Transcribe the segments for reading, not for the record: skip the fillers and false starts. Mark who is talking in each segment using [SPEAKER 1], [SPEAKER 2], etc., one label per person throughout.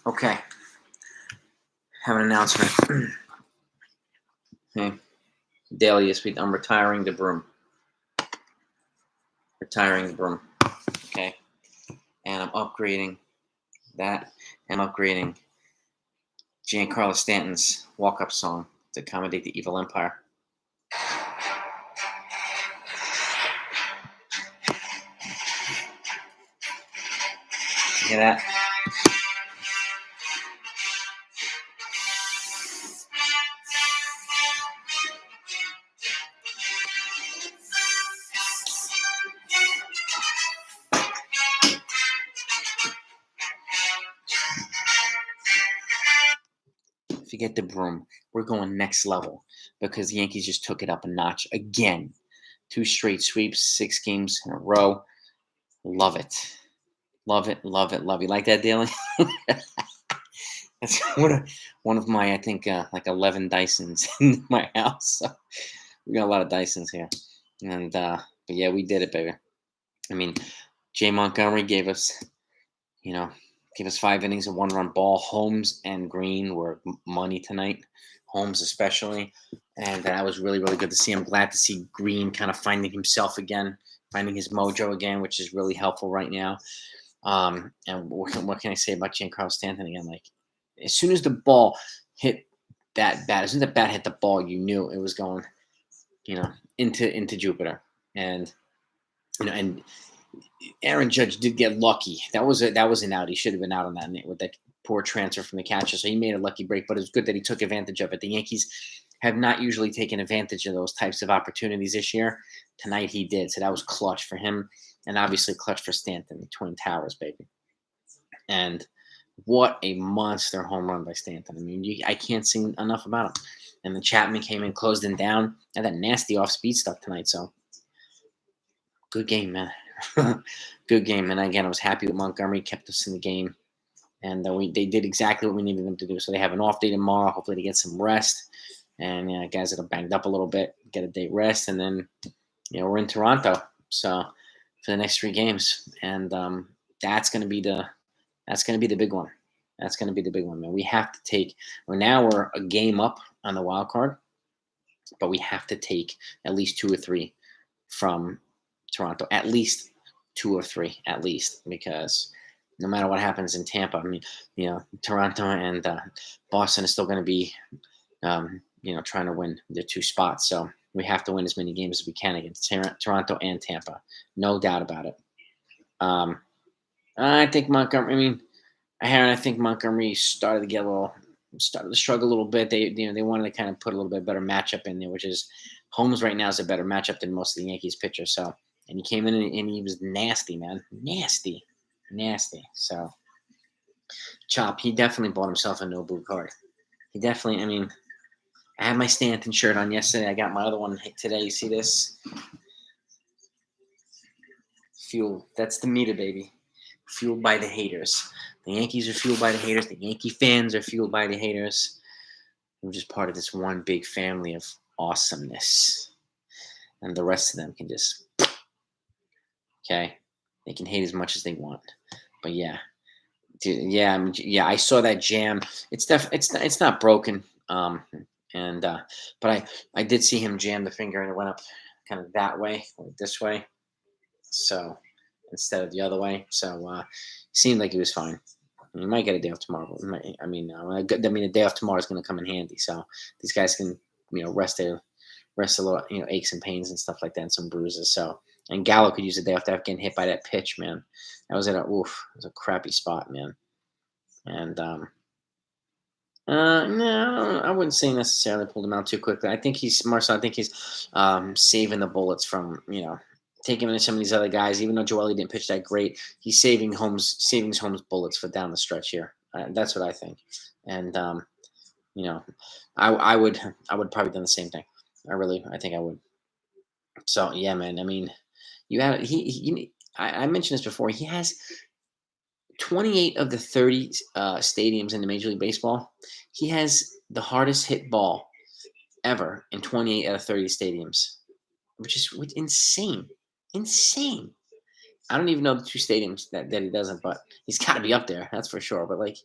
[SPEAKER 1] Okay. Have an announcement. Okay. Daily this week, I'm retiring the broom. Retiring the broom. Okay. And I'm upgrading that. I'm upgrading Giancarlo Stanton's walk-up song to accommodate the evil empire. You hear that? Forget the broom. We're going next level because the Yankees just took it up a notch again. 2 straight sweeps, 6 games in a row. Love it. Love it, love it, love it. You like that, Daly? That's one of my, I think, like 11 Dysons in my house. So we got a lot of Dysons here. And, but yeah, we did it, baby. I mean, Jay Montgomery gave us 5 innings and 1-run ball. Holmes and Green were money tonight. Holmes especially. And that was really, really good to see. I'm glad to see Green kind of finding himself again, finding his mojo again, which is really helpful right now. And what can I say about Giancarlo Stanton again? Like, as soon as the ball hit that bat, as soon as the bat hit the ball, you knew it was going, into Jupiter. And and Aaron Judge did get lucky. That was an out. He should have been out on that with that poor transfer from the catcher. So he made a lucky break, but it was good that he took advantage of it. The Yankees have not usually taken advantage of those types of opportunities this year. Tonight he did. So that was clutch for him, and obviously clutch for Stanton, the Twin Towers, baby. And what a monster home run by Stanton. I mean, I can't sing enough about him. And then Chapman came in, closed him down, and that nasty off-speed stuff tonight. So good game, man. Good game. And again, I was happy that Montgomery kept us in the game. And they did exactly what we needed them to do. So they have an off day tomorrow. Hopefully they get some rest. And guys that are banged up a little bit get a day rest. And then, we're in Toronto. So for the next 3 games. And that's going to be the big one. That's going to be the big one, man. We have to take. We're a game up on the wild card, but we have to take at least 2 or 3 from Toronto. At least 2 or 3, at least, because no matter what happens in Tampa, I mean, Toronto and Boston is still going to be, trying to win their 2 spots. So we have to win as many games as we can against Toronto and Tampa. No doubt about it. I think Montgomery. I mean, I think Montgomery started to struggle a little bit. They wanted to kind of put a little bit better matchup in there, which is Holmes right now is a better matchup than most of the Yankees pitchers. So, and he came in and he was nasty, man, nasty. So, Chop, he definitely bought himself a no-boo card. He definitely. I mean, I had my Stanton shirt on yesterday. I got my other one today. You see this? Fuel. That's the meter, baby. Fueled by the haters. The Yankees are fueled by the haters. The Yankee fans are fueled by the haters. We're just part of this one big family of awesomeness. And the rest of them can just, okay? They can hate as much as they want. But yeah. Dude, yeah, I saw that jam. It's not broken. But I did see him jam the finger and it went up kind of that way, or this way. So instead of the other way. So seemed like he was fine. You might get a day off tomorrow. A day off tomorrow is going to come in handy. So these guys can, rest a little, aches and pains and stuff like that, and some bruises. So, and Gallo could use a day off after getting hit by that pitch, man. That was it was a crappy spot, man. And no, I wouldn't say necessarily pulled him out too quickly. I think he's saving the bullets from, taking in some of these other guys. Even though Joel didn't pitch that great, he's saving Holmes bullets for down the stretch here. That's what I think. And I would probably done the same thing. I think I would. So yeah, man. I mean, you have I mentioned this before. He has 28 of the 30 stadiums in the Major League Baseball. He has the hardest hit ball ever in 28 out of 30 stadiums, which is insane. Insane. I don't even know the two stadiums that he doesn't, but he's got to be up there. That's for sure. But like,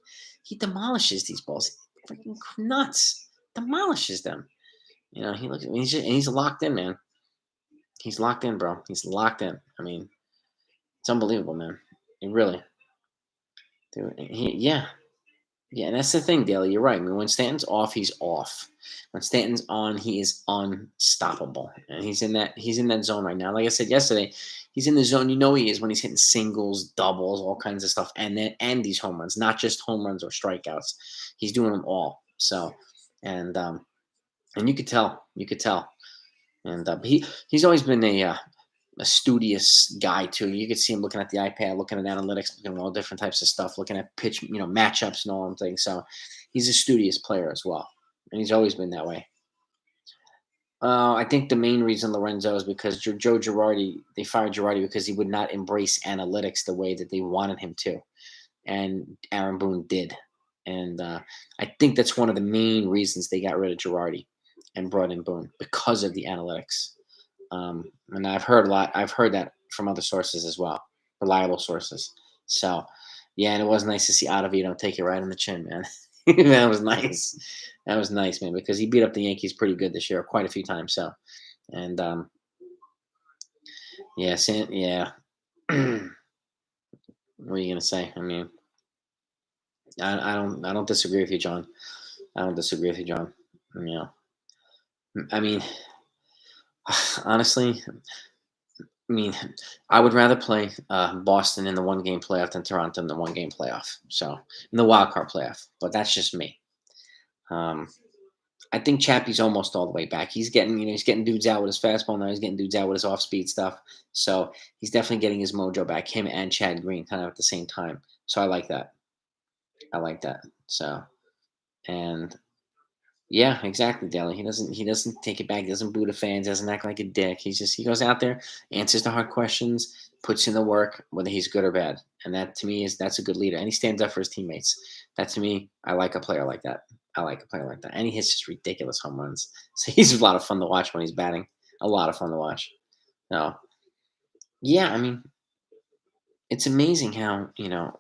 [SPEAKER 1] he demolishes these balls, freaking nuts, demolishes them. He looks. I mean, he's locked in, man. He's locked in, bro. He's locked in. I mean, it's unbelievable, man. It really, dude. Yeah, yeah, and that's the thing, Daly. You're right. I mean, when Stanton's off, he's off. When Stanton's on, he is unstoppable, and he's in that zone right now. Like I said yesterday, he's in the zone. You know he is when he's hitting singles, doubles, all kinds of stuff, and these home runs, not just home runs or strikeouts. He's doing them all. So, and you could tell, and he's always been a studious guy too. You could see him looking at the iPad, looking at analytics, looking at all different types of stuff, looking at pitch, matchups and all them things. So he's a studious player as well, and he's always been that way. I think the main reason Lorenzo is because Joe Girardi, they fired Girardi because he would not embrace analytics the way that they wanted him to, and Aaron Boone did, and I think that's one of the main reasons they got rid of Girardi and brought in Boone because of the analytics. And I've heard a lot. I've heard that from other sources as well, reliable sources. So, yeah, and it was nice to see Ottavino take it right on the chin, man. That was nice. That was nice, man, because he beat up the Yankees pretty good this year, quite a few times. So, and yeah, yeah. What are you gonna say? I mean, I don't disagree with you, John. I don't disagree with you, John. I mean, honestly, I mean, I would rather play Boston in the one-game playoff than Toronto in the one-game playoff. So in the wild card playoff, but that's just me. Um, I think Chappie's almost all the way back. He's getting dudes out with his fastball now. He's getting dudes out with his off-speed stuff. So he's definitely getting his mojo back. Him and Chad Green kind of at the same time. So I like that. I like that. So and yeah, exactly, Deli. He doesn't take it back. He doesn't boo the fans. Doesn't act like a dick. He goes out there, answers the hard questions, puts in the work, whether he's good or bad. And that to me that's a good leader. And he stands up for his teammates. That to me, I like a player like that. I like a player like that. And he hits just ridiculous home runs. So he's a lot of fun to watch when he's batting. A lot of fun to watch. No, yeah, I mean, it's amazing how the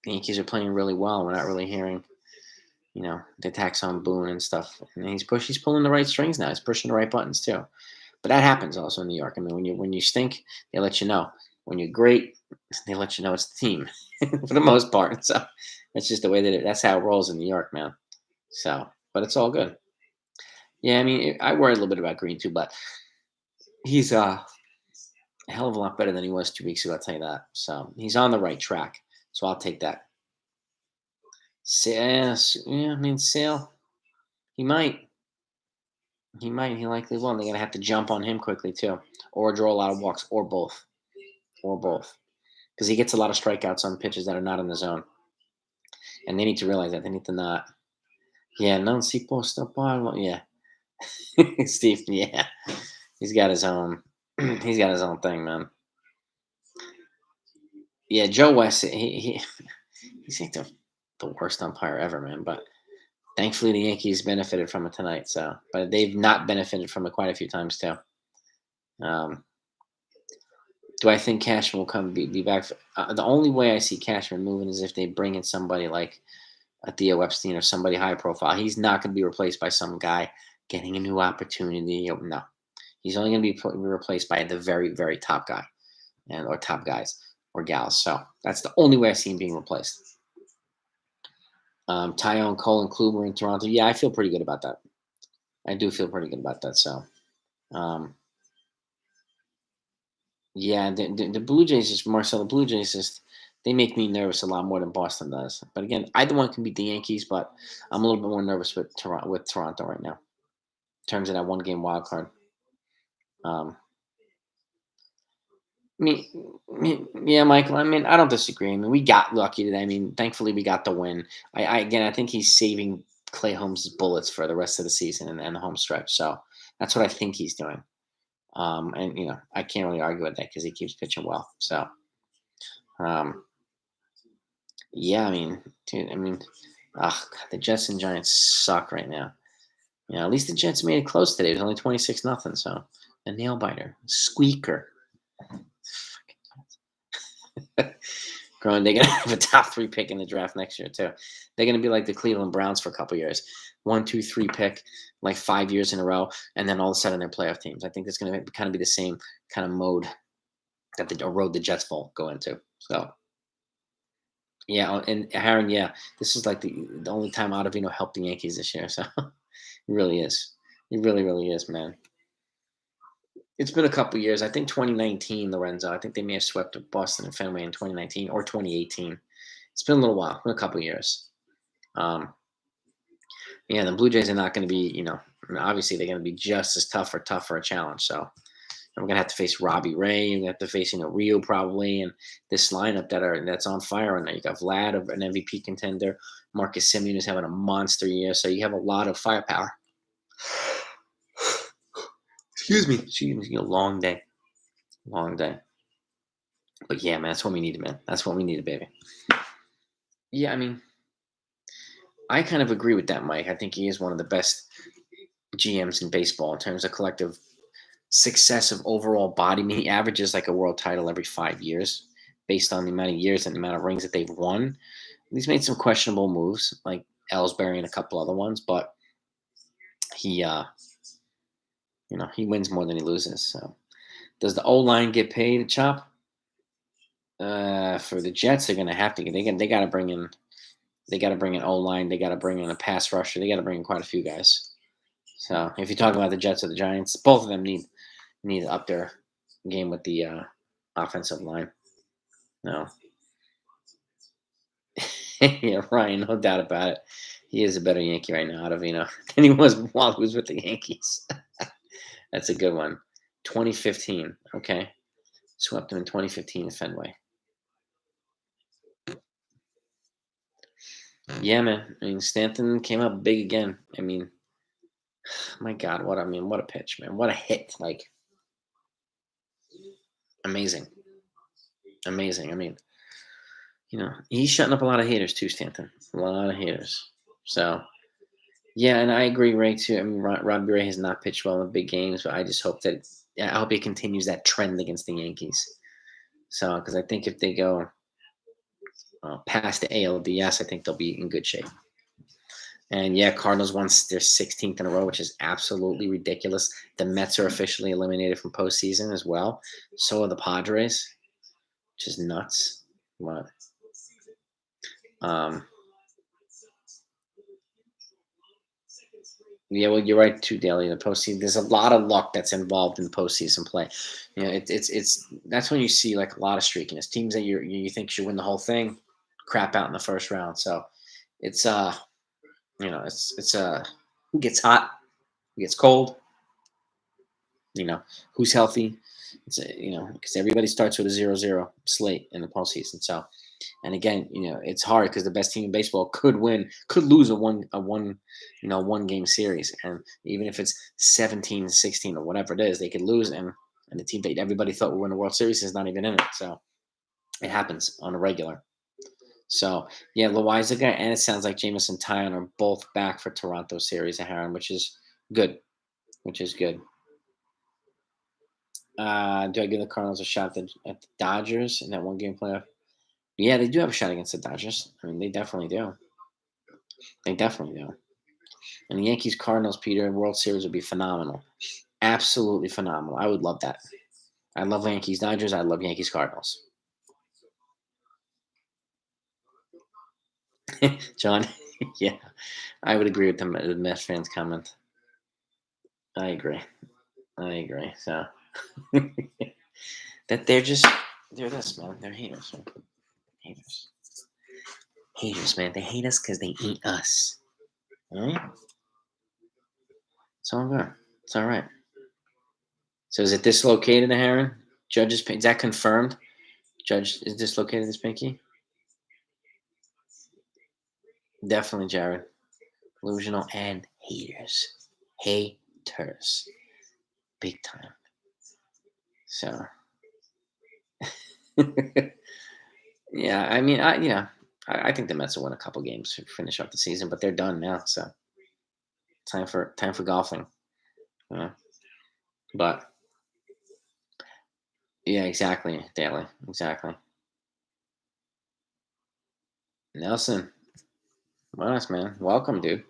[SPEAKER 1] Yankees are playing really well. We're not really hearing the attacks on Boone and stuff. And he's pulling the right strings now. He's pushing the right buttons too. But that happens also in New York. I mean, when you stink, they let you know. When you're great, they let you know it's the team for the most part. So that's just the way that's how it rolls in New York, man. So, but it's all good. Yeah, I mean, I worry a little bit about Green too, but he's a hell of a lot better than he was 2 weeks ago. I'll tell you that. So he's on the right track. So I'll take that. Yeah, I mean, Sale, he might. He might. He likely will. And they're gonna have to jump on him quickly too, or draw a lot of walks, or both, because he gets a lot of strikeouts on pitches that are not in the zone, and they need to realize that they need to not. Yeah, non si posto parlo. Yeah, Steve. Yeah, he's got his own. He's got his own thing, man. Yeah, Joe West. He's like the worst umpire ever, man. But thankfully, the Yankees benefited from it tonight. So, but they've not benefited from it quite a few times too. Um, Do I think Cashman will be back? The only way I see Cashman moving is if they bring in somebody like a Theo Epstein or somebody high profile. He's not going to be replaced by some guy getting a new opportunity. No, he's only going to be replaced by the very, very top guy or top guys or gals. So that's the only way I see him being replaced. Tyone, Cole, and Kluber in Toronto. Yeah, I feel pretty good about that. I do feel pretty good about that. So, yeah, the Blue Jays the Blue Jays they make me nervous a lot more than Boston does. But again, either one can beat the Yankees, but I'm a little bit more nervous with Toronto right now in terms of that one game wild card. Um, yeah, Michael. I mean, I don't disagree. I mean, we got lucky today. I mean, thankfully we got the win. I think he's saving Clay Holmes' bullets for the rest of the season and the home stretch. So that's what I think he's doing. And I can't really argue with that because he keeps pitching well. So, um, yeah, I mean, dude, God, the Jets and Giants suck right now. At least the Jets made it close today. It was only 26-0. So a nail biter, squeaker. Growing, they're gonna have a top 3 pick in the draft next year too. They're gonna be like the Cleveland Browns for a couple years. 1, 2, 3 pick, like 5 years in a row, and then all of a sudden they're playoff teams. I think it's gonna kind of be the same kind of mode that the road the Jets will go into. So yeah, and Aaron, yeah, this is like the only time Ottavino helped the Yankees this year. So it really is. It really, really is, man. It's been a couple years. I think 2019, Lorenzo. I think they may have swept Boston and Fenway in 2019 or 2018. It's been a little while. It's been a couple years. Um, yeah, the Blue Jays are not going to be, I mean, obviously they're going to be just as tougher a challenge. So we're going to have to face Robbie Ray. We're going to have to face, Rio probably, and this lineup that's on fire right now. You got Vlad, an MVP contender. Marcus Semien is having a monster year. So you have a lot of firepower. Excuse me. Long day. Long day. But yeah, man, that's what we needed, man. That's what we needed, baby. Yeah, I mean, I kind of agree with that, Mike. I think he is one of the best GMs in baseball in terms of collective success of overall body. I mean, he averages like a world title every 5 years based on the amount of years and the amount of rings that they've won. He's made some questionable moves, like Ellsbury and a couple other ones, but he, he wins more than he loses. So, does the O line get paid, Chop? For the Jets, they're gonna have to. They got to bring in. They got to bring in O line. They got to bring in a pass rusher. They got to bring in quite a few guys. So if you talk about the Jets or the Giants, both of them need to up their game with the offensive line. No. Yeah, Ryan, no doubt about it. He is a better Yankee right now, Ottavino, than he was while he was with the Yankees. That's a good one. 2015. Okay. Swept him in 2015 at Fenway. Yeah, man. I mean, Stanton came up big again. I mean, my God, what a pitch, man. What a hit. Like, amazing. Amazing. I mean, he's shutting up a lot of haters too, Stanton. A lot of haters. So, yeah, and I agree, Ray, too. I mean, Robbie Ray has not pitched well in big games, but I just hope I hope he continues that trend against the Yankees. So, because I think if they go past the ALDS, I think they'll be in good shape. And yeah, Cardinals won their 16th in a row, which is absolutely ridiculous. The Mets are officially eliminated from postseason as well. So are the Padres, which is nuts. But yeah, well, you're right too, Daly. The postseason, there's a lot of luck that's involved in postseason play. It's that's when you see like a lot of streakiness. Teams that you think should win the whole thing, crap out in the first round. So it's it's who gets hot, who gets cold, who's healthy. It's because everybody starts with a 0-0 slate in the postseason. So, and again, it's hard because the best team in baseball could lose a one game series, and even if it's 17-16 or whatever it is, they could lose, and the team that everybody thought would win the World Series is not even in it. So it happens on a regular. So yeah, Loizaga and it sounds like Jameson Tyon are both back for Toronto series at Heron, which is good. Which is good. Do I give the Cardinals a shot at the Dodgers in that one game playoff? Yeah, they do have a shot against the Dodgers. I mean, they definitely do. They definitely do. And the Yankees Cardinals, Peter, World Series would be phenomenal. Absolutely phenomenal. I would love that. I love Yankees Dodgers. I love Yankees Cardinals. John, yeah, I would agree with the Mets fans' comment. I agree. So that they're this, man. They're haters. Man. Haters, man. They hate us because they hate us. All right? It's all good. It's all right. So is it dislocated, Aaron? Is that confirmed? Judge is dislocated his pinky? Definitely, Jared. Delusional and haters. Haters. Big time. So yeah, I mean, I think the Mets will win a couple games to finish up the season, but they're done now. So time for golfing. Yeah. But yeah, exactly, Daly. Exactly. Nelson, buenas, man. Welcome, dude.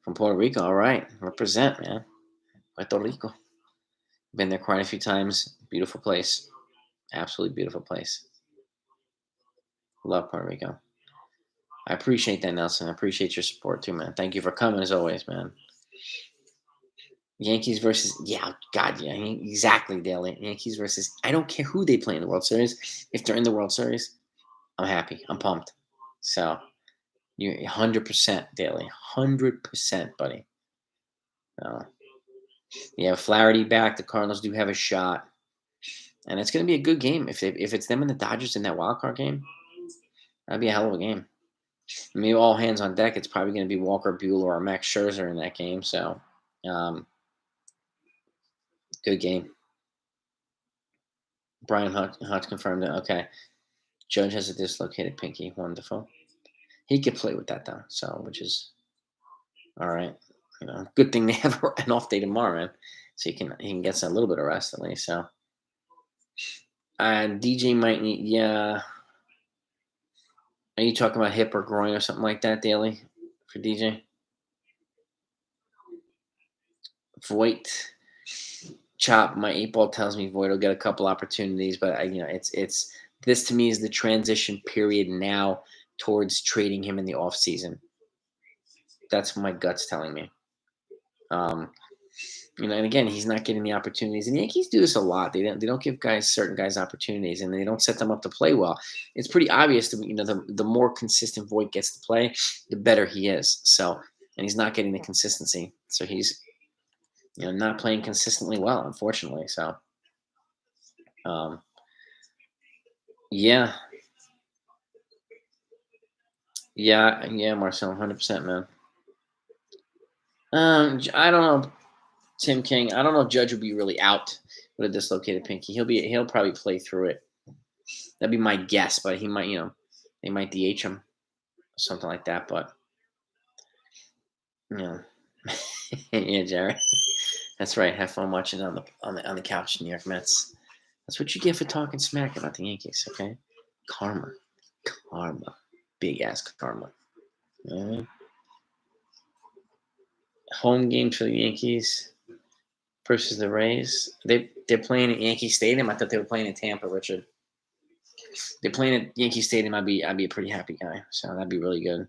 [SPEAKER 1] From Puerto Rico. All right. Represent, man. Puerto Rico. Been there quite a few times. Beautiful place. Absolutely beautiful place. Love Puerto Rico. I appreciate that, Nelson. I appreciate your support too, man. Thank you for coming as always, man. Yankees versus God, yeah, exactly, Daily. Yankees versus I don't care who they play in the World Series. If they're in the World Series, I'm happy. I'm pumped. So you're 100% Daily, 100%, buddy. You have Flaherty back. The Cardinals do have a shot, and it's going to be a good game. If it's them and the Dodgers in that wild card game, that'd be a hell of a game. Maybe all hands on deck. It's probably going to be Walker Buehler or Max Scherzer in that game. So, good game. Brian Hodge confirmed it. Okay. Judge has a dislocated pinky. Wonderful. He could play with that though. So, which is all right. Good thing they have an off day tomorrow, man. So he can get a little bit of rest at least. So, DJ might need. Yeah. Are you talking about hip or groin or something like that, Daily, for DJ? Voigt. Chop, my 8 ball tells me Voigt will get a couple opportunities, but it's this to me is the transition period now towards trading him in the offseason. That's what my gut's telling me. And again, he's not getting the opportunities. And the Yankees do this a lot. They don't give certain guys opportunities, and they don't set them up to play well. It's pretty obvious to me. The more consistent Voigt gets to play, the better he is. So, and he's not getting the consistency. So he's not playing consistently well, unfortunately. So, yeah, Marcel, 100%, man. I don't know, Tim King. I don't know if Judge will be really out with a dislocated pinky. He'll probably play through it. That'd be my guess, but he might, they might DH him, or something like that. But yeah, Jerry. That's right. Have fun watching on the couch, New York Mets. That's what you get for talking smack about the Yankees. Okay, karma, big ass karma. Home game for the Yankees versus the Rays. They're playing at Yankee Stadium. I thought they were playing in Tampa, Richard. They're playing at Yankee Stadium. I'd be a pretty happy guy. So that'd be really good.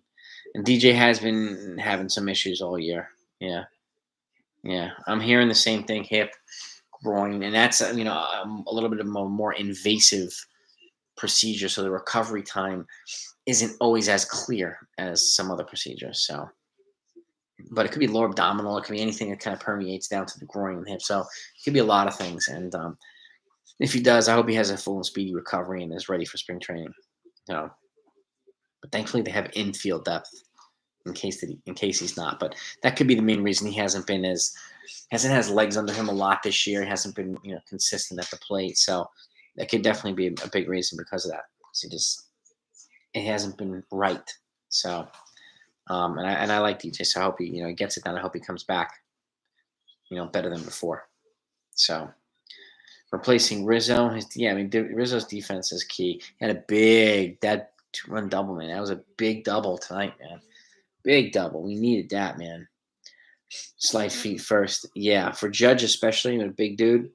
[SPEAKER 1] And DJ has been having some issues all year. Yeah. I'm hearing the same thing: hip, groin, and that's a little bit of a more invasive procedure. So the recovery time isn't always as clear as some other procedures. So, but it could be lower abdominal. It could be anything that kind of permeates down to the groin and hip. So it could be a lot of things. And if he does, I hope he has a full and speedy recovery and is ready for spring training. But thankfully they have infield depth in case he's not. But that could be the main reason he hasn't has legs under him a lot this year. He hasn't been consistent at the plate. So that could definitely be a big reason because of that. It hasn't been right. So. And I like DJ, so I hope he gets it done. I hope he comes back, better than before. So replacing Rizzo, Rizzo's defense is key. He had a big 2-run double, man. That was a big double tonight, man. Big double. We needed that, man. Slide feet first, yeah. For Judge, especially a big dude,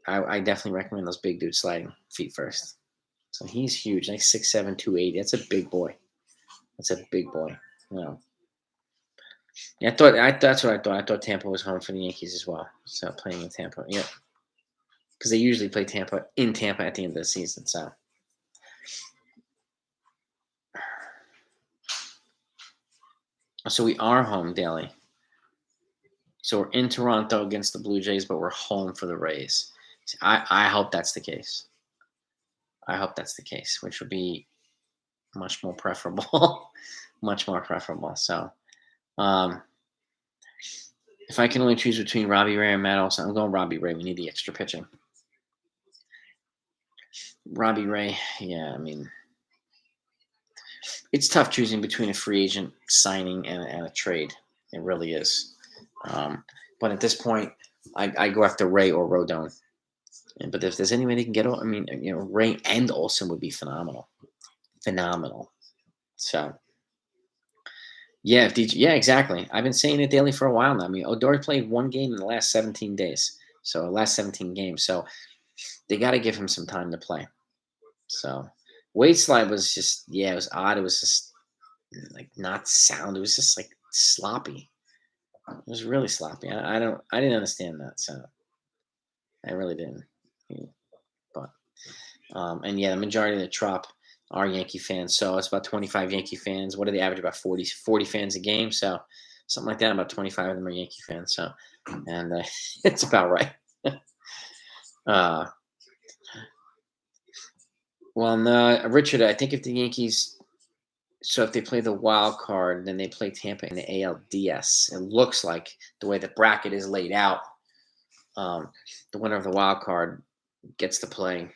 [SPEAKER 1] I definitely recommend those big dudes sliding feet first. So he's huge, like 6'7", 280. That's a big boy. That's a big boy. Yeah, that's what I thought. I thought Tampa was home for the Yankees as well. So playing in Tampa, yeah, because they usually play Tampa at the end of the season. So we are home, Daily. So we're in Toronto against the Blue Jays, but we're home for the Rays. I hope that's the case. Which would be much more preferable. Much more preferable. So, if I can only choose between Robbie Ray and Matt Olson, I'm going Robbie Ray. We need the extra pitching. Robbie Ray, yeah, it's tough choosing between a free agent signing and a trade. It really is. But at this point, I go after Ray or Rodon. But if there's any way they can get, Ray and Olson would be phenomenal. Phenomenal. So yeah, if DJ, yeah, exactly. I've been saying it daily for a while now. I mean, Odori played one game in the last 17 days. So last 17 games. So they got to give him some time to play. So Wade slide was just, yeah, it was odd. It was just like not sound. It was just like sloppy. It was really sloppy. I didn't understand that. So I really didn't. Yeah, but and yeah, the majority of the trop are Yankee fans. So it's about 25 Yankee fans. What do they average? About 40 fans a game. So something like that. About 25 of them are Yankee fans. So, and it's about right. uh, well, no, Richard, I think if the Yankees, so if they play the wild card, then they play Tampa in the ALDS. It looks like the way the bracket is laid out, um, the winner of the wild card gets to play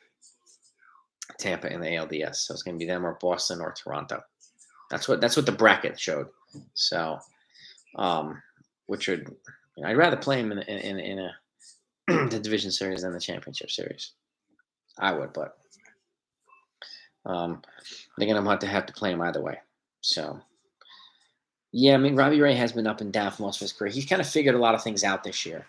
[SPEAKER 1] Tampa in the ALDS. So it's going to be them or Boston or Toronto. That's what the bracket showed. So, which would, I'd rather play him in a the division series than the championship series. I would, but they're gonna have to play him either way. So, yeah, I mean, Robbie Ray has been up and down for most of his career. He's kind of figured a lot of things out this year.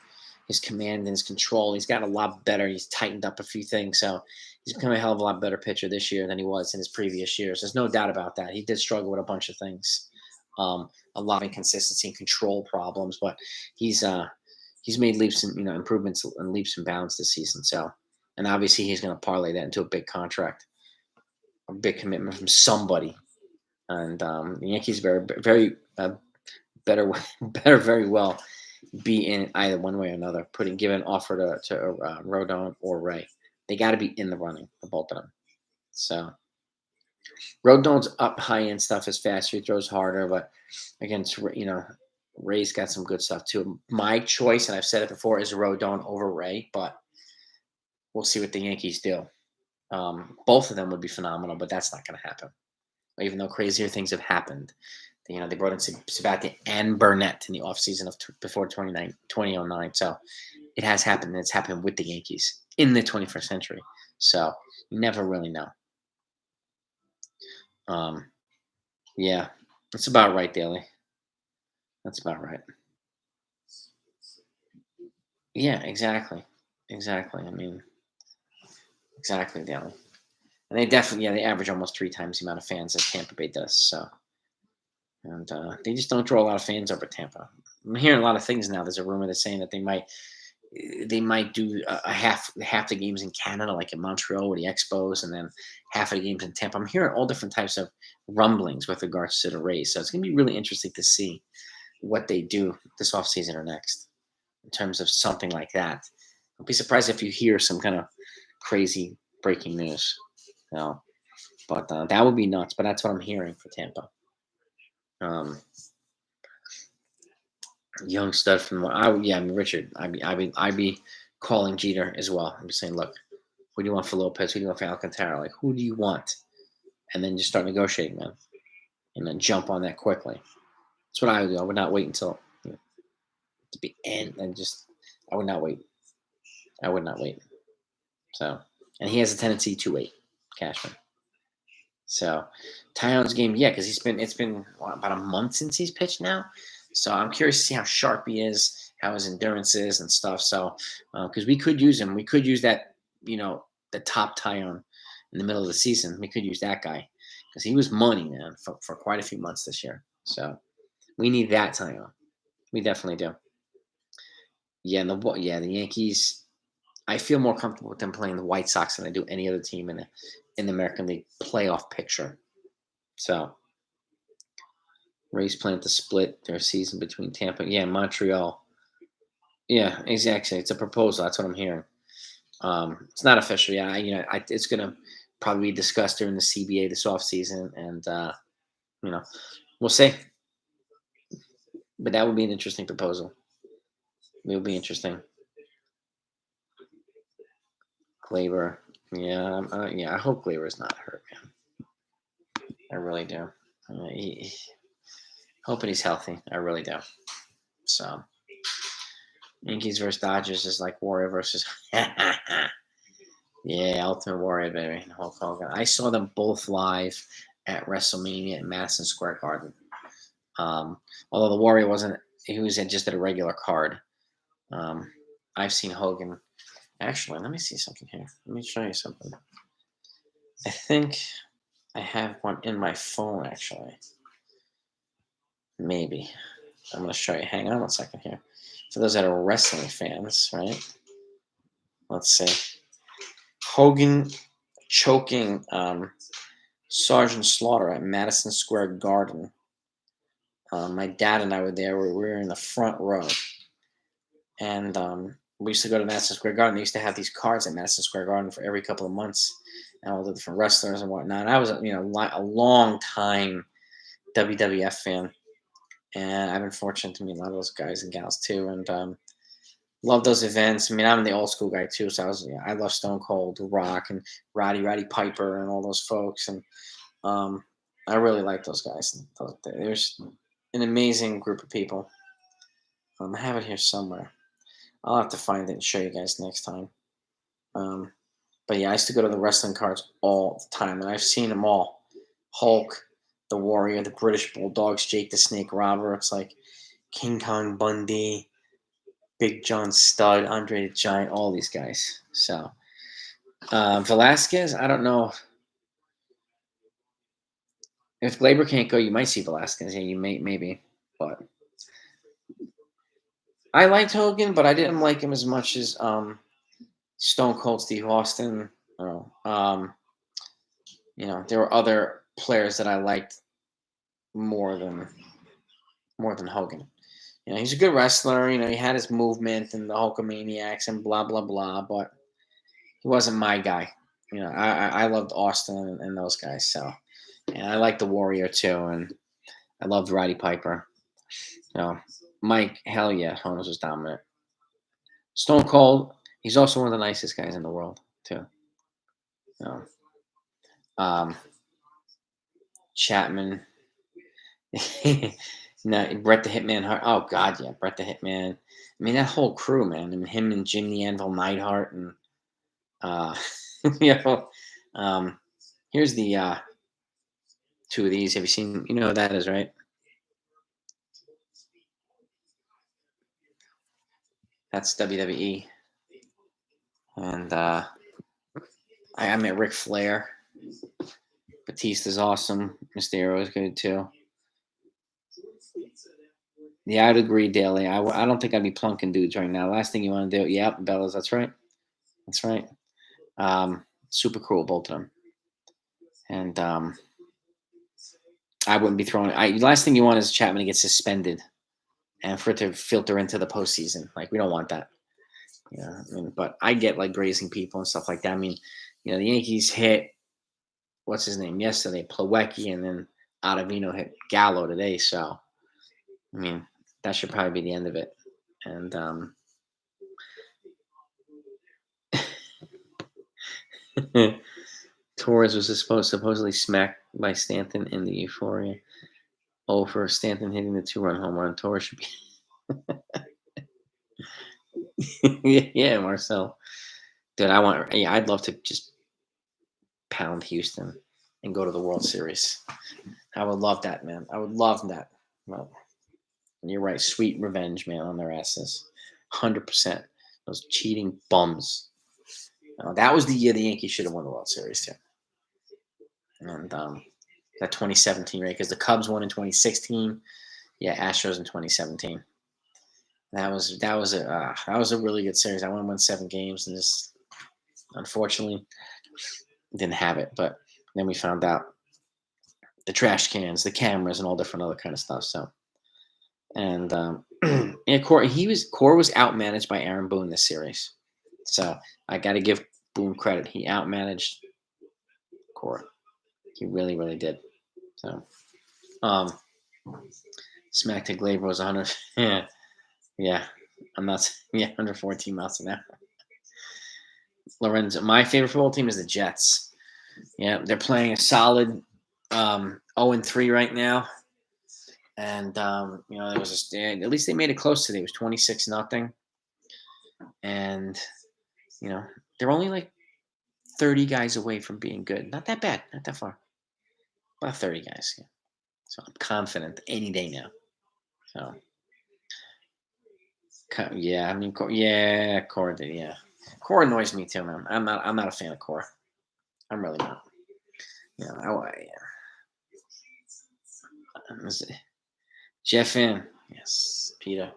[SPEAKER 1] His command and his control. He's gotten a lot better. He's tightened up a few things. So he's become a hell of a lot better pitcher this year than he was in his previous years. There's no doubt about that. He did struggle with a bunch of things, a lot of inconsistency and control problems, but he's made leaps and improvements and leaps and bounds this season. So, and obviously he's going to parlay that into a big contract, a big commitment from somebody. And the Yankees very better better very well be in either one way or another. Give an offer to Rodon or Ray. They got to be in the running for both of them. So Rodon's up high end stuff is faster. He throws harder, but again, Ray's got some good stuff too. My choice, and I've said it before, is Rodon over Ray, but we'll see what the Yankees do. Both of them would be phenomenal, but that's not going to happen. Even though crazier things have happened. They brought in Sabathia and Burnett in the offseason of before 2009. So it has happened, and it's happened with the Yankees in the 21st century. So you never really know. Yeah, that's about right, Daly. That's about right. Yeah, exactly. Exactly. I mean, exactly, Daly. And they definitely, they average almost 3 times the amount of fans as Tampa Bay does. So, and they just don't draw a lot of fans over Tampa. I'm hearing a lot of things now. There's a rumor that's saying that they might do a half the games in Canada, like in Montreal with the Expos, and then half of the games in Tampa. I'm hearing all different types of rumblings with regards to the race. So it's going to be really interesting to see what they do this offseason or next in terms of something like that. I'll be surprised if you hear some kind of crazy breaking news. But that would be nuts. But that's what I'm hearing for Tampa. Young stud from Richard. I'd be calling Jeter as well. I'm just saying, look, who do you want for Lopez? Who do you want for Alcantara? Like, who do you want? And then just start negotiating, man, and then jump on that quickly. That's what I would do. I would not wait until to be end and just. I would not wait. I would not wait. So, and he has a tendency to wait, Cashman. So, Tyone's game, yeah, because it's been about a month since he's pitched now. So I'm curious to see how sharp he is, how his endurance is and stuff. So, because we could use him, we could use that, the top Tyon in the middle of the season. We could use that guy because he was money, man, for quite a few months this year. So we need that Tyon. We definitely do. Yeah, the Yankees. I feel more comfortable with them playing the White Sox than I do any other team in the American League playoff picture. So Rays plan to split their season between Tampa, Montreal. Yeah, exactly. It's a proposal. That's what I'm hearing. It's not official. Yeah, it's gonna probably be discussed during the CBA this offseason, and we'll see. But that would be an interesting proposal. It would be interesting. Glaber, yeah. I hope Glaber's not hurt, man. I really do. Hoping he's healthy. I really do. So, Yankees versus Dodgers is like Warrior versus. Yeah, Ultimate Warrior, baby. Hulk Hogan. I saw them both live at WrestleMania at Madison Square Garden. Although the Warrior wasn't, he was just at a regular card. I've seen Hogan. Actually, let me see something here. Let me show you something. I think I have one in my phone, actually. Maybe. I'm going to show you. Hang on 1 second here. For those that are wrestling fans, right? Let's see. Hogan choking Sergeant Slaughter at Madison Square Garden. My dad and I were there. We were in the front row. And we used to go to Madison Square Garden. They used to have these cards at Madison Square Garden for every couple of months, and all the different wrestlers and whatnot. And I was, a long time WWF fan, and I've been fortunate to meet a lot of those guys and gals too, and love those events. I mean, I'm the old school guy too, so I love Stone Cold, Rock, and Roddy Piper, and all those folks, and I really like those guys. There's an amazing group of people. I have it here somewhere. I'll have to find it and show you guys next time. But yeah, I used to go to the wrestling cards all the time, and I've seen them all. Hulk, the Warrior, the British Bulldogs, Jake the Snake Roberts, like King Kong Bundy, Big John Studd, Andre the Giant, all these guys. So Velasquez, I don't know. If Glaber can't go, you might see Velasquez. Yeah, you maybe. But I liked Hogan, but I didn't like him as much as Stone Cold Steve Austin. There were other players that I liked more than Hogan. He's a good wrestler. He had his movement and the Hulkamaniacs and blah blah blah, but he wasn't my guy. I loved Austin and those guys. So, and I liked the Warrior too, and I loved Roddy Piper. Mike, hell yeah, Holmes was dominant. Stone Cold, he's also one of the nicest guys in the world too. Chapman. No, Bret the Hitman Hart. Oh God, yeah, Bret the Hitman. I mean, that whole crew, man. I mean, him and Jim the Anvil Neidhart, and here's the two of these. Have you seen? You know what that is, right? That's WWE, and I met Ric Flair. Batista's awesome. Mysterio is good too. Yeah, I'd agree, Daly. I don't think I'd be plunking dudes right now. Last thing you want to do, yep, Bellas. That's right. That's right. Super cool, both of them. And I wouldn't be throwing. Last thing you want is Chapman to get suspended, and for it to filter into the postseason. Like, we don't want that. But I get like grazing people and stuff like that. I mean, the Yankees hit what's his name yesterday, Plawecki, and then Ottavino hit Gallo today. So, I mean, that should probably be the end of it. And Torres was supposedly smacked by Stanton in the Euphoria. Oh, for Stanton hitting the 2-run home run, Torres should be. Yeah, Marcel. Dude, I'd love to just pound Houston and go to the World Series. I would love that, man. I would love that. Well, you're right. Sweet revenge, man, on their asses. 100%. Those cheating bums. That was the year the Yankees should have won the World Series, too. And that 2017, right? Because the Cubs won in 2016. Yeah, Astros in 2017. That was a really good series. I want to win 7 games, and just unfortunately didn't have it. But then we found out the trash cans, the cameras, and all different other kind of stuff. So, and Core was outmanaged by Aaron Boone this series. So I got to give Boone credit. He outmanaged Core. He really, really did. So, smack to Glaber was 100. Yeah, I'm not. Yeah, 114 miles an hour. Lorenzo, my favorite football team is the Jets. Yeah, they're playing a solid 0-3 right now, and there was at least they made it close today. It was 26-0, and they're only like 30 guys away from being good. Not that bad, not that far. About 30 guys. Yeah. So I'm confident any day now. So yeah, I mean, yeah, Core did. Yeah, Core annoys me too, man. I'm not a fan of Core. I'm really not. Yeah, let's see. Jeff in. Yes, Peter.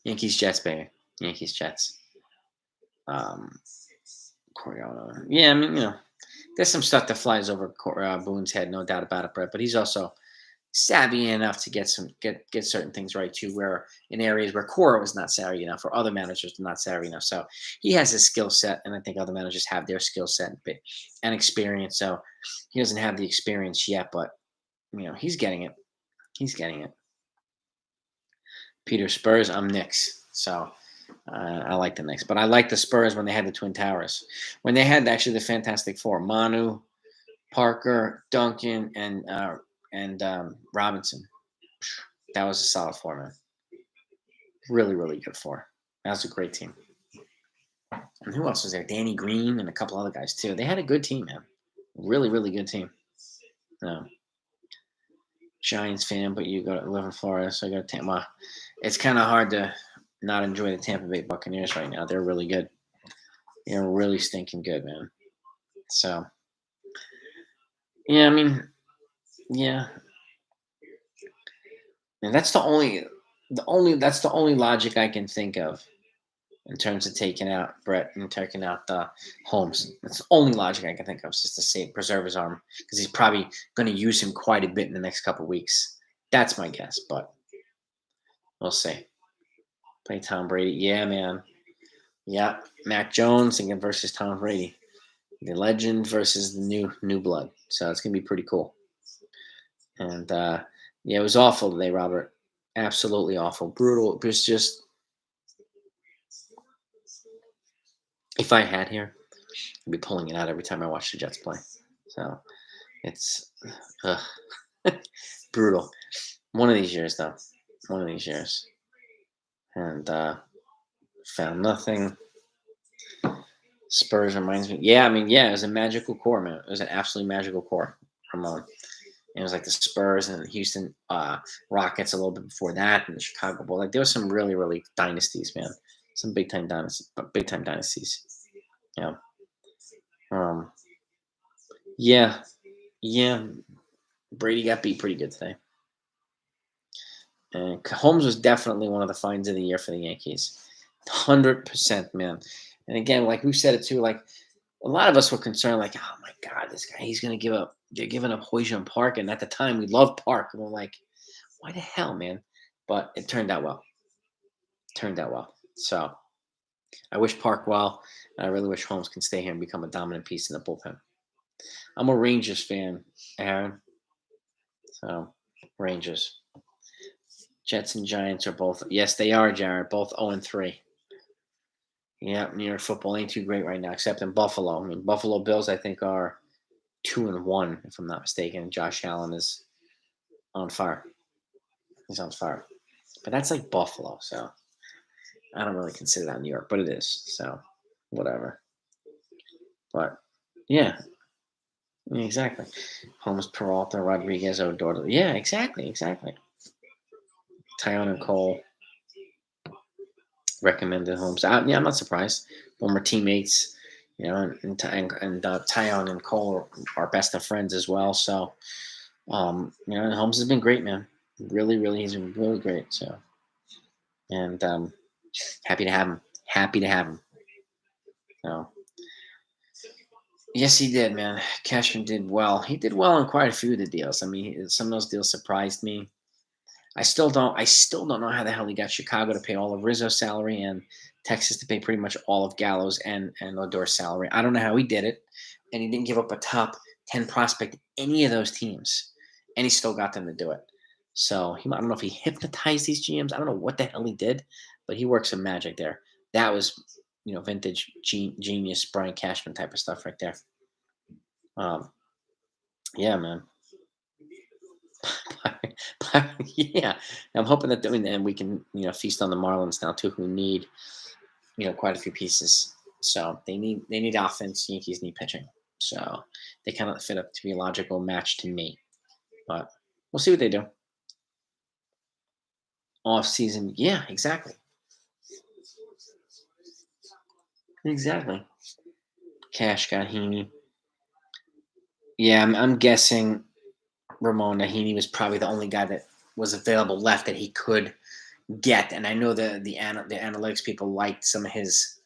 [SPEAKER 1] Yankees Jets, baby. Yankees Jets. Um, Coriano. Yeah, I mean, there's some stuff that flies over Boone's head, no doubt about it, Brett. But he's also savvy enough to get certain things right too. Where in areas where Cora was not savvy enough, or other managers were not savvy enough. So he has his skill set, and I think other managers have their skill set and experience. So he doesn't have the experience yet, but he's getting it. He's getting it. Peter Spurs. I'm Knicks. So I like the Knicks, but I like the Spurs when they had the Twin Towers. When they had actually the Fantastic Four: Manu, Parker, Duncan, and Robinson. That was a solid four, man. Really, really good four. That was a great team. And who else was there? Danny Green and a couple other guys too. They had a good team, man. Really, really good team. Giants fan, but you live in Florida, so I go to Tampa. It's kind of hard to not enjoy the Tampa Bay Buccaneers right now. They're really good. They're really stinking good, man. So, yeah, I mean, yeah, and that's the only logic I can think of in terms of taking out Brett and taking out Holmes. That's the only logic I can think of, is just to preserve his arm, because he's probably going to use him quite a bit in the next couple of weeks. That's my guess, but we'll see. Play Tom Brady, yeah, man. Yeah, Mac Jones again versus Tom Brady, the legend versus the new blood. So it's gonna be pretty cool. And yeah, it was awful today, Robert. Absolutely awful, brutal. It was just, if I had here, I'd be pulling it out every time I watch the Jets play. So it's brutal. One of these years, though. One of these years. And found nothing. Spurs reminds me. Yeah, I mean, yeah, it was a magical core, man. It was an absolutely magical core. Ramon. It was like the Spurs and Houston Rockets a little bit before that, and the Chicago Bulls. Like there was some really, really dynasties, man. Some big time dynasties. Yeah. Um. Yeah. Yeah. Brady got beat pretty good today. And Holmes was definitely one of the finds of the year for the Yankees. 100%, man. And again, like we've said it too, like a lot of us were concerned, like, oh my God, this guy, he's going to give up. They're giving up Hoysian Park. And at the time, we loved Park. And we're like, why the hell, man? But it turned out well. So I wish Park well. And I really wish Holmes can stay here and become a dominant piece in the bullpen. I'm a Rangers fan, Aaron. So, Rangers. Jets and Giants are both, yes, they are, Jared, both 0-3. Yeah, New York football ain't too great right now, except in Buffalo. I mean, Buffalo Bills, I think, are 2-1, if I'm not mistaken. Josh Allen is on fire. He's on fire. But that's like Buffalo, so I don't really consider that New York, but it is. So, whatever. But, yeah, exactly. Holmes, Peralta, Rodriguez, Odor. Yeah, exactly. Tyon and Cole recommended Holmes. Yeah, I'm not surprised. Former teammates, and Tyon and Cole are best of friends as well. So, and Holmes has been great, man. Really, really, he's been really great. So, and happy to have him. So, yes, he did, man. Cashman did well. He did well on quite a few of the deals. I mean, some of those deals surprised me. I still don't know how the hell he got Chicago to pay all of Rizzo's salary and Texas to pay pretty much all of Gallo's and Odor's salary. I don't know how he did it, and he didn't give up a top 10 prospect any of those teams, and he still got them to do it. So I don't know if he hypnotized these GMs. I don't know what the hell he did, but he worked some magic there. That was, vintage genius Brian Cashman type of stuff right there. Yeah, man. Yeah, I'm hoping that and we can feast on the Marlins now too, who need quite a few pieces. So they need offense. Yankees need pitching. So they kind of fit up to be a logical match to me. But we'll see what they do. Off season, yeah, exactly. Exactly. Cash got Heaney. Yeah, I'm guessing Ramon Heaney was probably the only guy that was available left that he could get. And I know the analytics people liked some of his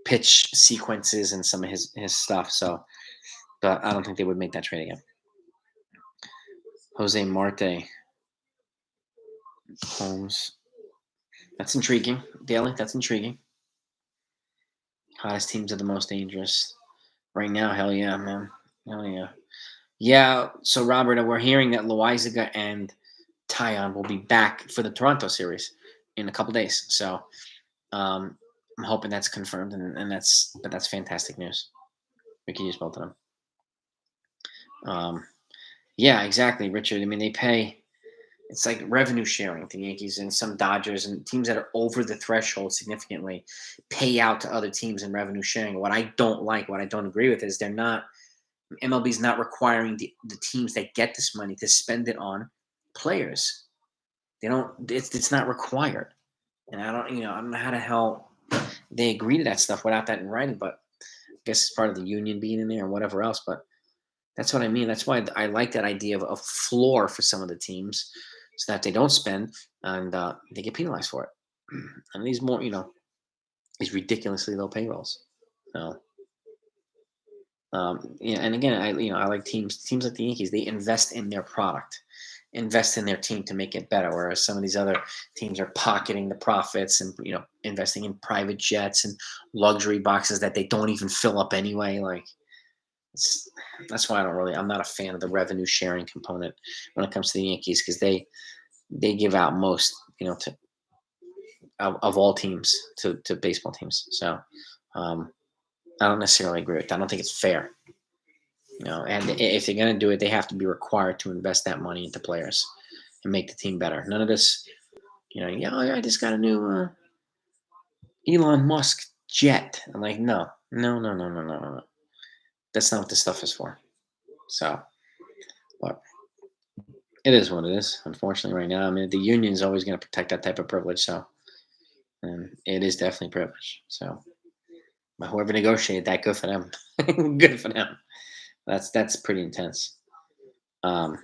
[SPEAKER 1] pitch sequences and some of his stuff. So, but I don't think they would make that trade again. Jose Marte, Holmes. That's intriguing. Daly, that's intriguing. Hottest teams are the most dangerous. Right now, hell yeah, man. Hell yeah. Yeah, so Robert, we're hearing that Loizaga and Tyon will be back for the Toronto series in a couple days. So I'm hoping that's confirmed, and that's fantastic news. We can use both of them. Yeah, exactly, Richard. I mean, they pay. It's like revenue sharing. The Yankees and some Dodgers and teams that are over the threshold significantly pay out to other teams in revenue sharing. What I don't like, what I don't agree with, is they're not. MLB's not requiring the teams that get this money to spend it on players. They don't. It's not required, and I don't know how the hell they agree to that stuff without that in writing. But I guess it's part of the union being in there and whatever else. But that's what I mean. That's why I like that idea of a floor for some of the teams, so that they don't spend and they get penalized for it. And these these ridiculously low payrolls. So. Yeah, and again, I like teams like the Yankees. They invest in their product, invest in their team to make it better. Whereas some of these other teams are pocketing the profits and investing in private jets and luxury boxes that they don't even fill up anyway. Like that's why I'm not a fan of the revenue sharing component when it comes to the Yankees, because they give out most to of all teams to baseball teams. So I don't necessarily agree with that. I don't think it's fair. And if they're going to do it, they have to be required to invest that money into players and make the team better. None of this, yeah, I just got a new Elon Musk jet. I'm like, no. That's not what this stuff is for. So, but it is what it is. Unfortunately, right now, I mean, the union is always going to protect that type of privilege. So, and it is definitely privilege. So, but whoever negotiated that, good for them. Good for them. That's pretty intense. Dale,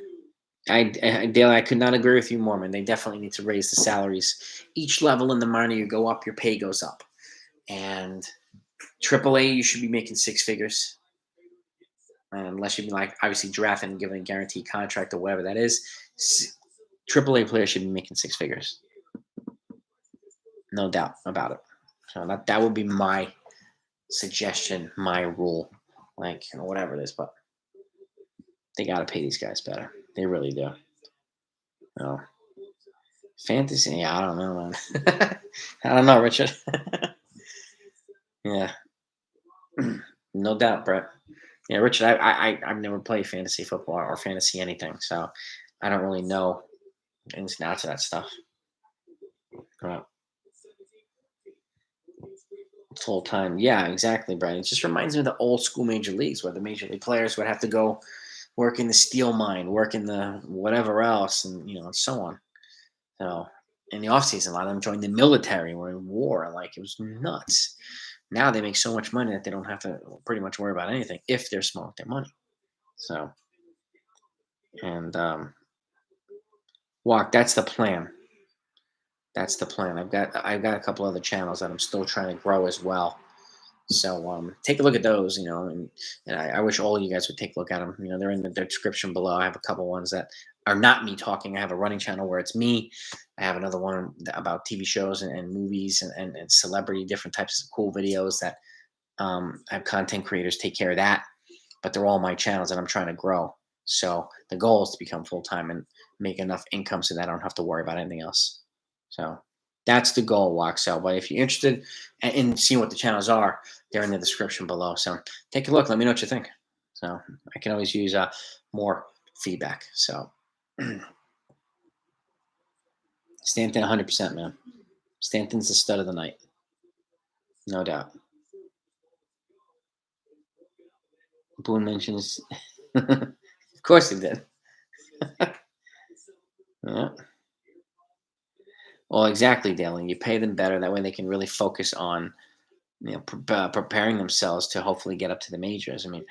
[SPEAKER 1] I could not agree with you more, man. They definitely need to raise the salaries. Each level in the minor you go up, your pay goes up. And AAA, you should be making six figures. Unless you be like obviously drafting and giving a guaranteed contract or whatever that is. AAA players should be making six figures. No doubt about it. So that would be my suggestion, my rule, like whatever it is. But they got to pay these guys better. They really do. Fantasy, yeah, I don't know, man. I don't know, Richard. Yeah, no doubt, Brett. Yeah, Richard, I've never played fantasy football or fantasy anything, so I don't really know ins and outs of that stuff. Full time, yeah, exactly, Brett. It just reminds me of the old school major leagues where the major league players would have to go work in the steel mine, work in the whatever else, and and so on. So in the offseason, a lot of them joined the military or in war. Like it was nuts. Now they make so much money that they don't have to pretty much worry about anything if they're smart with their money. So, and walk. That's the plan. That's the plan. I've got a couple other channels that I'm still trying to grow as well. So take a look at those, and I wish all of you guys would take a look at them. They're in the description below. I have a couple ones that are not me talking. I have a running channel where it's me. I have another one about TV shows and movies and celebrity, different types of cool videos that I have content creators take care of that. But they're all my channels that I'm trying to grow. So the goal is to become full time and make enough income so that I don't have to worry about anything else. So that's the goal, Waxel. But if you're interested in seeing what the channels are, they're in the description below. So take a look. Let me know what you think. So I can always use more feedback. So Stanton, 100%, man. Stanton's the stud of the night. No doubt. Boone mentions. Of course he did. Yeah. Well, exactly, Dale. You pay them better. That way they can really focus on preparing themselves to hopefully get up to the majors. I mean,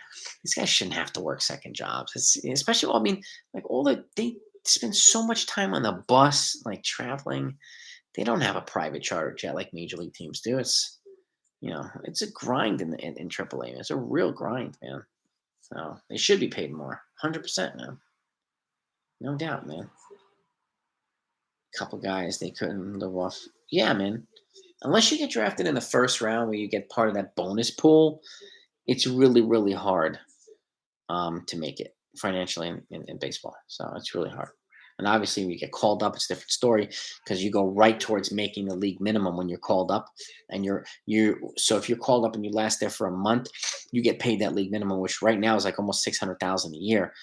[SPEAKER 1] these guys shouldn't have to work second jobs. It's especially. Well, I mean, like they spend so much time on the bus, like traveling. They don't have a private charter jet like major league teams do. It's a grind in AAA. It's a real grind, man. So they should be paid more, 100%, man. No doubt, man. Couple guys they couldn't live off. Yeah, man. Unless you get drafted in the first round where you get part of that bonus pool, it's really, really hard to make it financially in baseball. So it's really hard. And obviously, when you get called up, it's a different story because you go right towards making the league minimum when you're called up. And so if you're called up and you last there for a month, you get paid that league minimum, which right now is like almost 600,000 a year.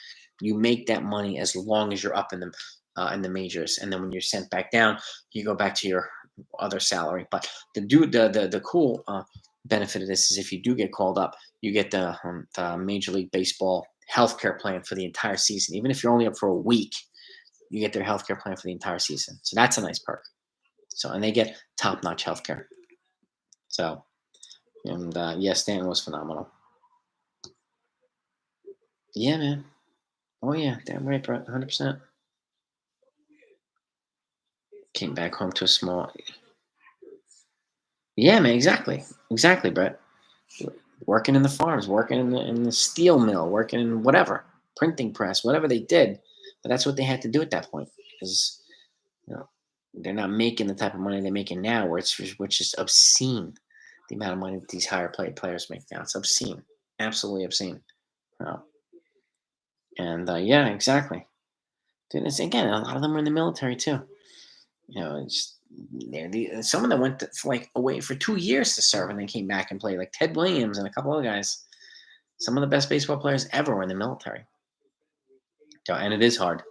[SPEAKER 1] You make that money as long as you're up in the majors, and then when you're sent back down, you go back to your other salary. But the cool benefit of this is if you do get called up, you get the Major League Baseball healthcare plan for the entire season. Even if you're only up for a week, you get their healthcare plan for the entire season. So that's a nice perk. So and they get top-notch healthcare. So and yeah, Stanton was phenomenal. Yeah, man. Oh yeah, damn right, bro. 100%. Came back home to a small. Yeah, man. Exactly, Brett. Working in the farms, working in the steel mill, working in whatever printing press, whatever they did. But that's what they had to do at that point because you know they're not making the type of money they're making now, which is obscene. The amount of money that these higher players make now, it's obscene, absolutely obscene. Uh, and yeah, exactly. Dude, again, a lot of them are in the military too. It's some of them went like away for 2 years to serve and then came back and played, like Ted Williams and a couple other guys. Some of the best baseball players ever were in the military. So, and it is hard.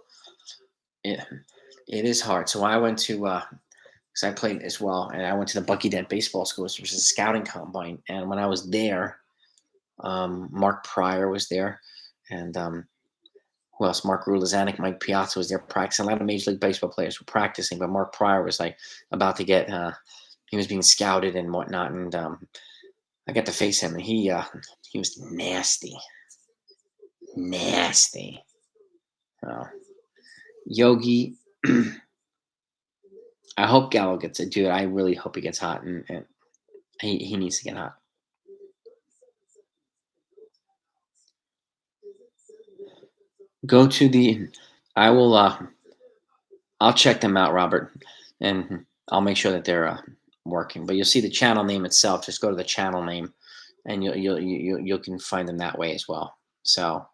[SPEAKER 1] It, it is hard. So I went to, because I played as well, and I went to the Bucky Dent Baseball School, which was a scouting combine. And when I was there, Mark Pryor was there, and who else? Mark Rulazanic, Mike Piazza was there practicing. A lot of Major League Baseball players were practicing, but Mark Pryor was like about to get, he was being scouted and whatnot. And I got to face him, and he was nasty, nasty. Uh, Yogi, I hope Gallo gets it, dude. I really hope he gets hot, and he needs to get hot. Go to the. I will. I'll check them out, Robert, and I'll make sure that they're working. But you'll see the channel name itself. Just go to the channel name, and you can find them that way as well. So,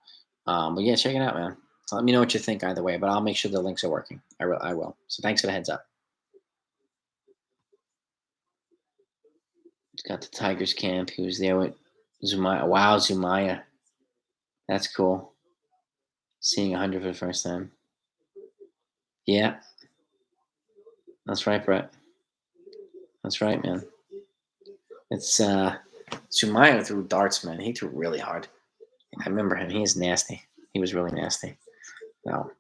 [SPEAKER 1] but yeah, check it out, man. So let me know what you think either way. But I'll make sure the links are working. I will. So thanks for the heads up. Got the Tigers camp. He was there with Zumaya. Wow, Zumaya. That's cool. Seeing 100 for the first time. Yeah, that's right, Brett. That's right, man. It's Sumaya threw darts, man. He threw really hard. I remember him. He is nasty. He was really nasty. No,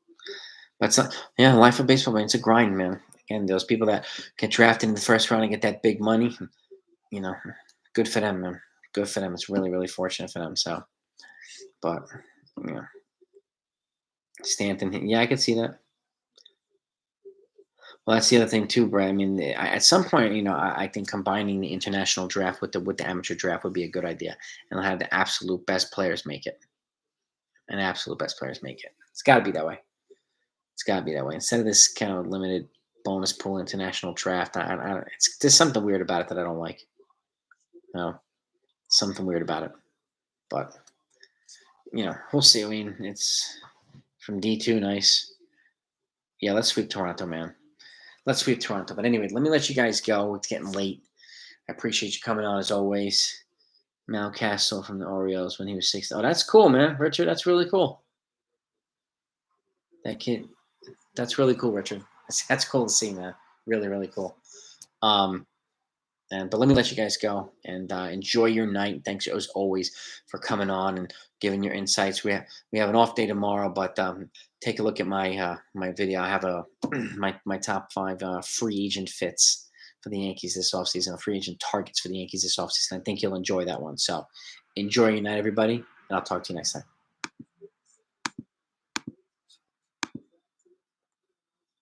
[SPEAKER 1] but yeah, life of baseball, man. It's a grind, man. Again, those people that get drafted in the first round and get that big money, you know, good for them, man. Good for them. It's really, really fortunate for them. So, but yeah, Stanton. Yeah, I could see that. Well, that's the other thing too, Brad. I mean, at some point, I think combining the international draft with the amateur draft would be a good idea, and have the absolute best players make it. And absolute best players make it. It's got to be that way. It's got to be that way instead of this kind of limited bonus pool international draft. There's something weird about it that I don't like. Something weird about it. But we'll see. I mean, it's from D2, nice. Yeah, let's sweep Toronto, man. Let's sweep Toronto. But anyway, let me let you guys go. It's getting late. I appreciate you coming on as always. Mal Castle from the Orioles when he was 6. Oh, that's cool, man. Richard, that's really cool. That kid, that's really cool, Richard. That's cool to see, man. Really, really cool. Um, And but let me let you guys go and enjoy your night. Thanks as always for coming on and giving your insights. We have an off day tomorrow, but take a look at my video. I have a my top 5 free agent fits for the Yankees this offseason, free agent targets for the Yankees this offseason. I think you'll enjoy that one. So enjoy your night, everybody, and I'll talk to you next time.